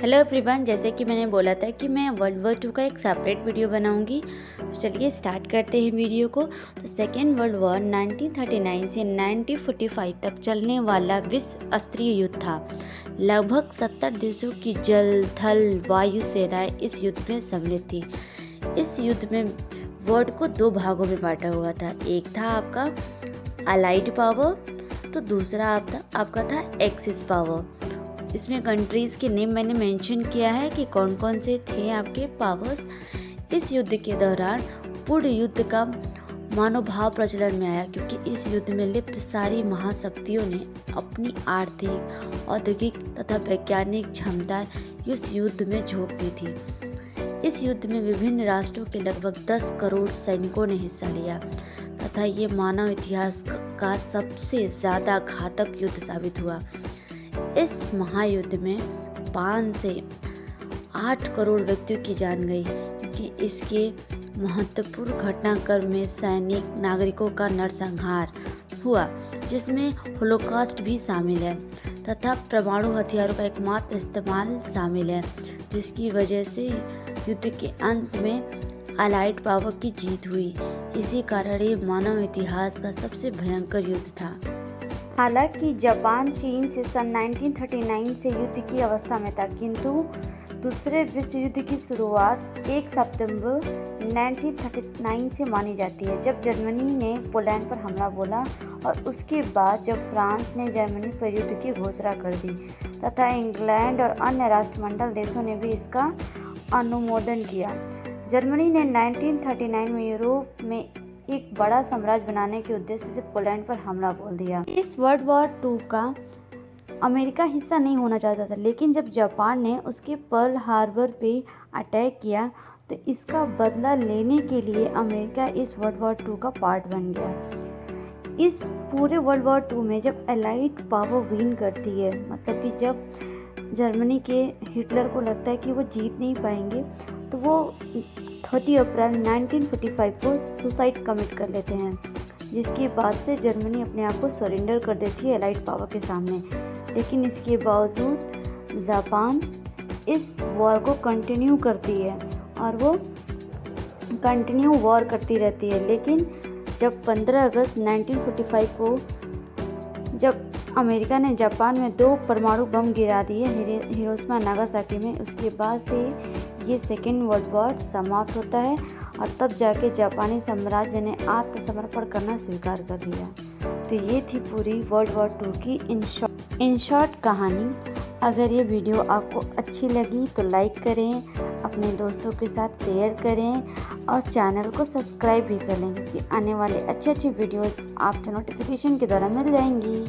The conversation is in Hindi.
हेलो एवरीवन, जैसे कि मैंने बोला था कि मैं वर्ल्ड वॉर टू का एक सेपरेट वीडियो बनाऊंगी। तो चलिए स्टार्ट करते हैं वीडियो को। तो सेकेंड वर्ल्ड वॉर 1939 से 1945 तक चलने वाला विश्व स्तरीय युद्ध था। लगभग 70 देशों की जल, थल, वायु सेनाएं इस युद्ध में सम्मिलित थी। इस युद्ध में वर्ल्ड को दो भागों में बांटा हुआ था। एक था आपका अलाइड पावर, तो दूसरा आपका था एक्सिस पावर। इसमें कंट्रीज़ के नेम मैंने मेंशन किया है कि कौन कौन से थे आपके पावर्स। इस युद्ध के दौरान पूर्ण युद्ध का मनोभाव प्रचलन में आया, क्योंकि इस युद्ध में लिप्त सारी महाशक्तियों ने अपनी आर्थिक, औद्योगिक तथा वैज्ञानिक क्षमताएं इस युद्ध में झोंक दी थी। इस युद्ध में विभिन्न राष्ट्रों के लगभग 10 करोड़ सैनिकों ने हिस्सा लिया तथा ये मानव इतिहास का सबसे ज़्यादा घातक युद्ध साबित हुआ। इस महायुद्ध में 5 से 8 करोड़ व्यक्तियों की जान गई, क्योंकि इसके महत्वपूर्ण घटनाक्रम में सैनिक नागरिकों का नरसंहार हुआ, जिसमें होलोकॉस्ट भी शामिल है, तथा परमाणु हथियारों का एकमात्र इस्तेमाल शामिल है, जिसकी वजह से युद्ध के अंत में अलाइड पावर की जीत हुई। इसी कारण ये मानव इतिहास का सबसे भयंकर युद्ध था। हालांकि जापान चीन से सन 1939 से युद्ध की अवस्था में था, किंतु दूसरे विश्व युद्ध की शुरुआत 1 सितंबर 1939 से मानी जाती है, जब जर्मनी ने पोलैंड पर हमला बोला, और उसके बाद जब फ्रांस ने जर्मनी पर युद्ध की घोषणा कर दी तथा इंग्लैंड और अन्य राष्ट्रमंडल देशों ने भी इसका अनुमोदन किया। जर्मनी ने 1939 में यूरोप में एक बड़ा साम्राज्य बनाने के उद्देश्य से पोलैंड पर हमला बोल दिया। इस वर्ल्ड वॉर 2 का अमेरिका हिस्सा नहीं होना चाहता था, लेकिन जब जापान ने उसके पर्ल हार्बर पे अटैक किया तो इसका बदला लेने के लिए अमेरिका इस वर्ल्ड वॉर 2 का पार्ट बन गया। इस पूरे वर्ल्ड वॉर 2 में जब एलाइड पावर विन करती है, मतलब कि जब जर्मनी के हिटलर को लगता है कि वो जीत नहीं पाएंगे, तो वो 30 अप्रैल 1945 को सुसाइड कमिट कर लेते हैं, जिसके बाद से जर्मनी अपने आप को सरेंडर कर देती है एलाइड पावर के सामने। लेकिन इसके बावजूद जापान इस वॉर को कंटिन्यू करती है और वो कंटिन्यू वॉर करती रहती है। लेकिन जब 15 अगस्त 1945 को जब अमेरिका ने जापान में 2 परमाणु बम गिरा दिए हिरोशिमा नागासाकी में, उसके बाद से ये सेकेंड वर्ल्ड वॉर समाप्त होता है और तब जाके जापानी साम्राज्य ने आत्मसमर्पण करना स्वीकार कर लिया। तो ये थी पूरी वर्ल्ड वॉर 2 की इन शॉर्ट कहानी। अगर ये वीडियो आपको अच्छी लगी तो लाइक करें, अपने दोस्तों के साथ शेयर करें और चैनल को सब्सक्राइब भी कर लें, क्योंकि आने वाले अच्छे वीडियोस आपके नोटिफिकेशन के द्वारा मिल जाएंगी।